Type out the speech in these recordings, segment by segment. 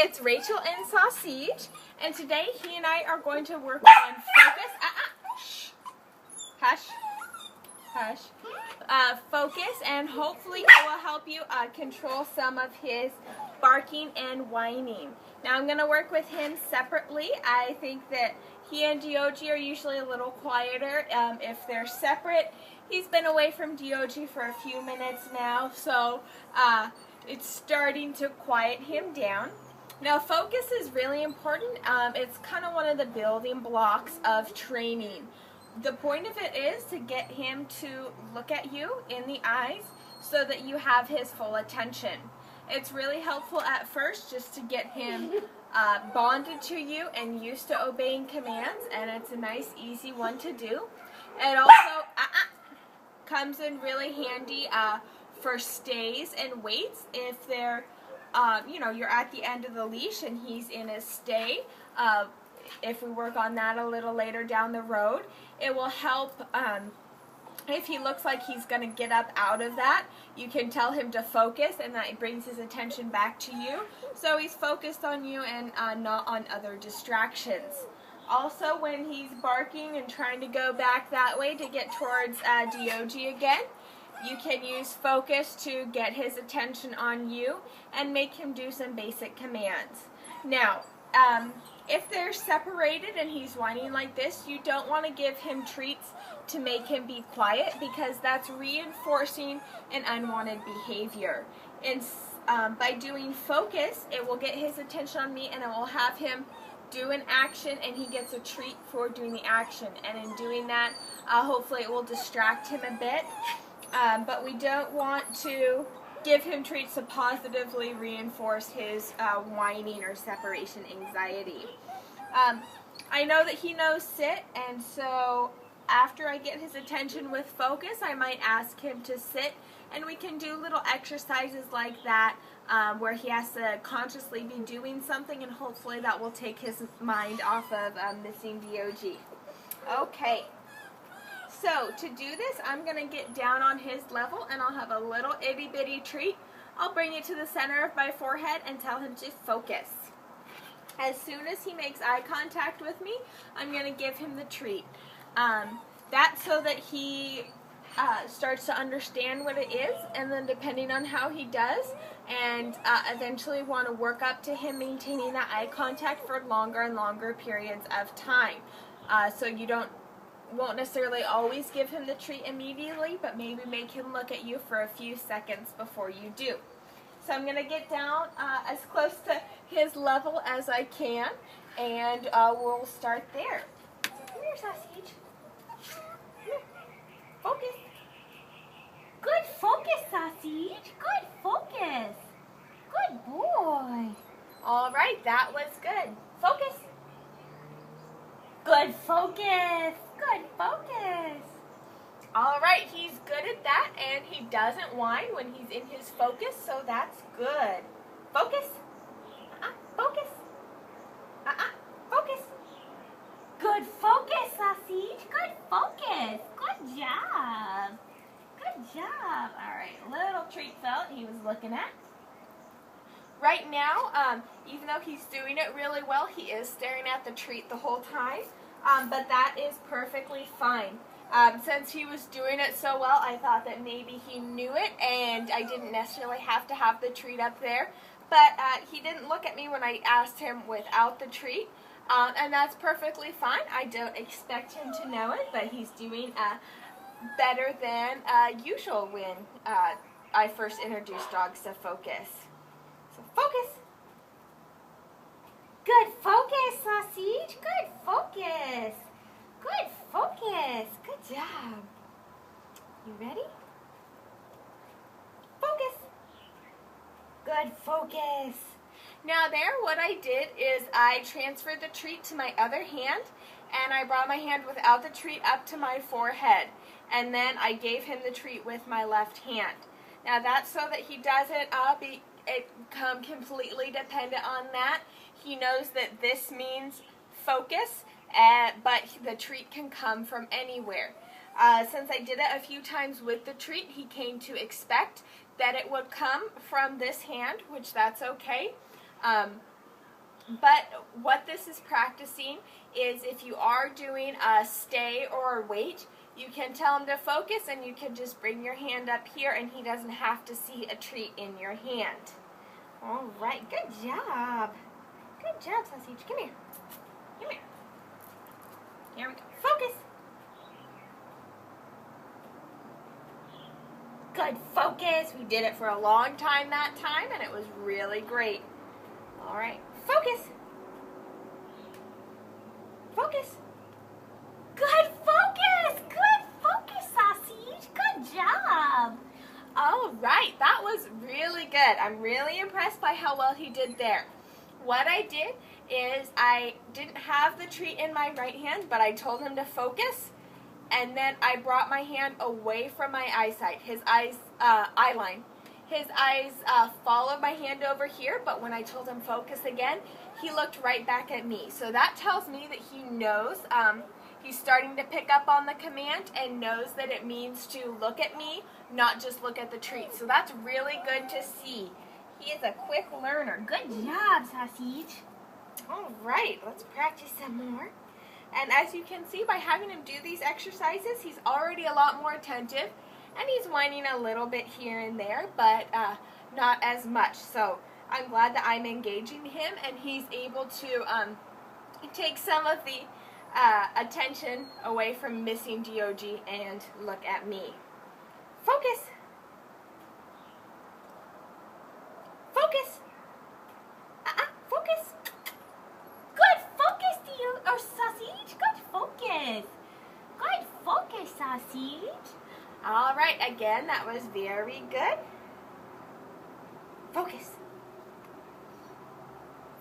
It's Rachel and Sauseeg, and today he and I are going to work on focus. Shh. Hush. Hush. Focus, and hopefully it will help you control some of his barking and whining. Now I'm going to work with him separately. I think that he and Diogi are usually a little quieter if they're separate. He's been away from Diogi for a few minutes now, so it's starting to quiet him down. Now focus is really important. It's kind of one of the building blocks of training. The point of it is to get him to look at you in the eyes so that you have his full attention. It's really helpful at first just to get him bonded to you and used to obeying commands, and it's a nice easy one to do. It also comes in really handy for stays and waits if they're you're at the end of the leash and he's in a stay. If we work on that a little later down the road, it will help if he looks like he's going to get up out of that. You can tell him to focus, and that brings his attention back to you. So he's focused on you and not on other distractions. Also, when he's barking and trying to go back that way to get towards Diogi again, you can use focus to get his attention on you and make him do some basic commands. Now, if they're separated and he's whining like this, you don't want to give him treats to make him be quiet, because that's reinforcing an unwanted behavior. And by doing focus, it will get his attention on me, and it will have him do an action, and he gets a treat for doing the action. And in doing that, hopefully it will distract him a bit. But we don't want to give him treats to positively reinforce his whining or separation anxiety. I know that he knows sit, and so after I get his attention with focus, I might ask him to sit, and we can do little exercises like that where he has to consciously be doing something, and hopefully that will take his mind off of missing Diogi. Okay. So to do this, I'm going to get down on his level, and I'll have a little itty bitty treat. I'll bring it to the center of my forehead and tell him to focus. As soon as he makes eye contact with me, I'm going to give him the treat. That's so that he starts to understand what it is, and then depending on how he does, and eventually want to work up to him maintaining that eye contact for longer and longer periods of time. So you won't necessarily always give him the treat immediately, but maybe make him look at you for a few seconds before you do. So I'm going to get down as close to his level as I can, and we'll start there. Come here, Sauseeg. Focus. Good focus, Sauseeg. Good focus. Good boy. All right, that was good. Focus. Good focus. Good focus. All right, he's good at that, and he doesn't whine when he's in his focus, so that's good. Focus. Focus. Focus. Good focus, Sauseeg. Good focus. Good job. Good job. All right, little treat felt he was looking at. Right now, even though he's doing it really well, he is staring at the treat the whole time, but that is perfectly fine. Since he was doing it so well, I thought that maybe he knew it, and I didn't necessarily have to have the treat up there. But he didn't look at me when I asked him without the treat, and that's perfectly fine. I don't expect him to know it, but he's doing better than usual when I first introduced dogs to focus. So focus. Good focus, Sauseeg. Good focus. Good focus. Good job. You ready? Focus. Good focus. Now there, what I did is I transferred the treat to my other hand, and I brought my hand without the treat up to my forehead, and then I gave him the treat with my left hand. Now that's so that he doesn't become completely dependent on that. He knows that this means focus, but the treat can come from anywhere. Since I did it a few times with the treat, he came to expect that it would come from this hand, which that's okay. But what this is practicing is if you are doing a stay or a wait, you can tell him to focus and you can just bring your hand up here and he doesn't have to see a treat in your hand. All right, good job. Good job, Sauseeg. Come here. Come here. Here we go. Focus. Good focus. We did it for a long time that time and it was really great. All right. Focus. Focus. Good focus. Good focus, Sauseeg. Good job. All right, that was really good. I'm really impressed by how well he did there. What I did is I didn't have the treat in my right hand, but I told him to focus, and then I brought my hand away from my eyesight, his eyes, eye line. His eyes followed my hand over here, but when I told him focus again, he looked right back at me. So that tells me that he knows, he's starting to pick up on the command and knows that it means to look at me, not just look at the treat. So that's really good to see. He is a quick learner. Good job, Sauseeg. All right, let's practice some more. And as you can see, by having him do these exercises, he's already a lot more attentive. And he's whining a little bit here and there, but not as much. So I'm glad that I'm engaging him and he's able to take some of the attention away from missing DOG and look at me. Focus. Focus. Focus. Good focus, Sauseeg. Good focus. Good focus, Sauseeg. All right, again, that was very good. Focus.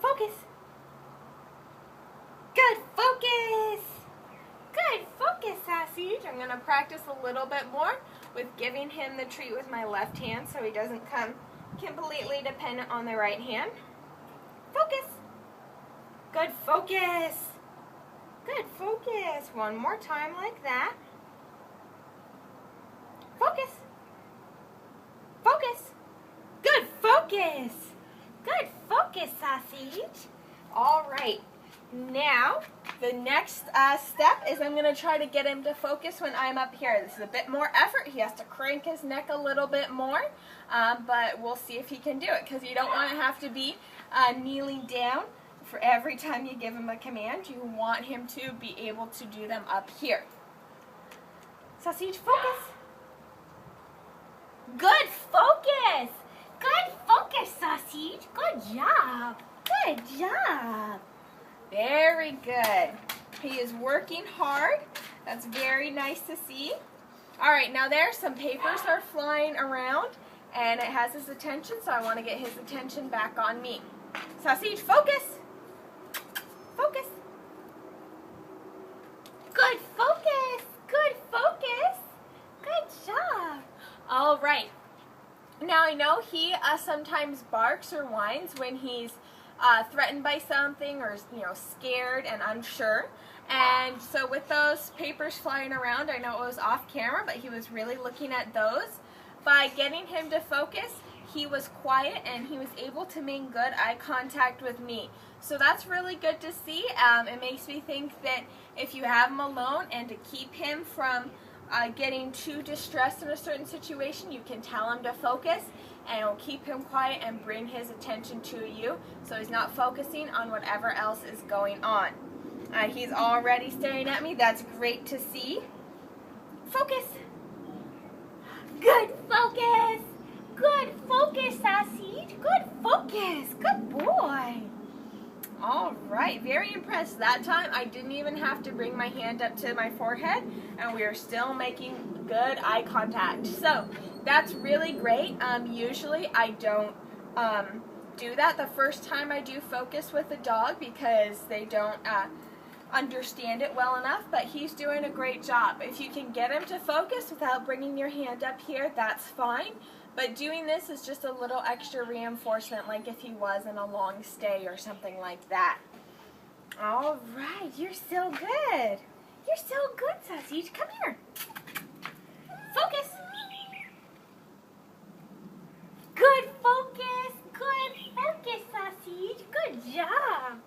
Focus. Good focus. Good focus, Sauseeg. I'm going to practice a little bit more with giving him the treat with my left hand so he doesn't come completely dependent on the right hand. Focus. Good focus. Good focus. One more time like that. Focus. Focus. Good focus. Good focus, Sauseeg. All right. Now, the next step is I'm going to try to get him to focus when I'm up here. This is a bit more effort. He has to crank his neck a little bit more, but we'll see if he can do it because you don't want to have to be kneeling down for every time you give him a command. You want him to be able to do them up here. Sauseeg, focus. Good focus. Good focus, Sauseeg. Good job. Good job. Very good. He is working hard. That's very nice to see. All right, now there some papers are flying around and it has his attention, so I want to get his attention back on me. Sauseeg, focus. Focus. Good focus. Good focus. Good job. All right. Now I know he sometimes barks or whines when he's threatened by something or scared and unsure. And so with those papers flying around, I know it was off camera, but he was really looking at those. By getting him to focus, he was quiet and he was able to make good eye contact with me. So that's really good to see. It makes me think that if you have him alone and to keep him from getting too distressed in a certain situation, you can tell him to focus and it'll keep him quiet and bring his attention to you so he's not focusing on whatever else is going on. He's already staring at me. That's great to see. Focus. Good focus. Good focus, Sauseeg. Good focus. Good boy. All right, very impressed. That time I didn't even have to bring my hand up to my forehead and we are still making good eye contact. So that's really great. Usually I don't do that the first time I do focus with a dog because they don't understand it well enough, but he's doing a great job. If you can get him to focus without bringing your hand up here, that's fine. But doing this is just a little extra reinforcement, like if he was in a long stay or something like that. All right, you're so good. You're so good, Sauseeg. Come here. Focus. Good focus. Good focus, Sauseeg. Good job.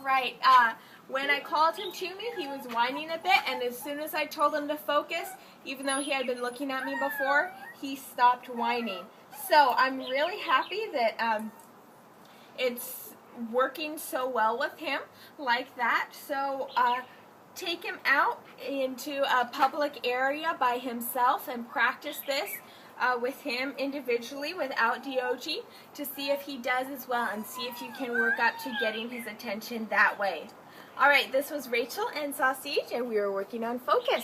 right. When I called him to me, he was whining a bit, and as soon as I told him to focus, even though he had been looking at me before, he stopped whining. So I'm really happy that it's working so well with him like that. So take him out into a public area by himself and practice this with him individually without DOG to see if he does as well and see if you can work up to getting his attention that way. Alright, this was Rachel and Sauseeg, and we were working on focus.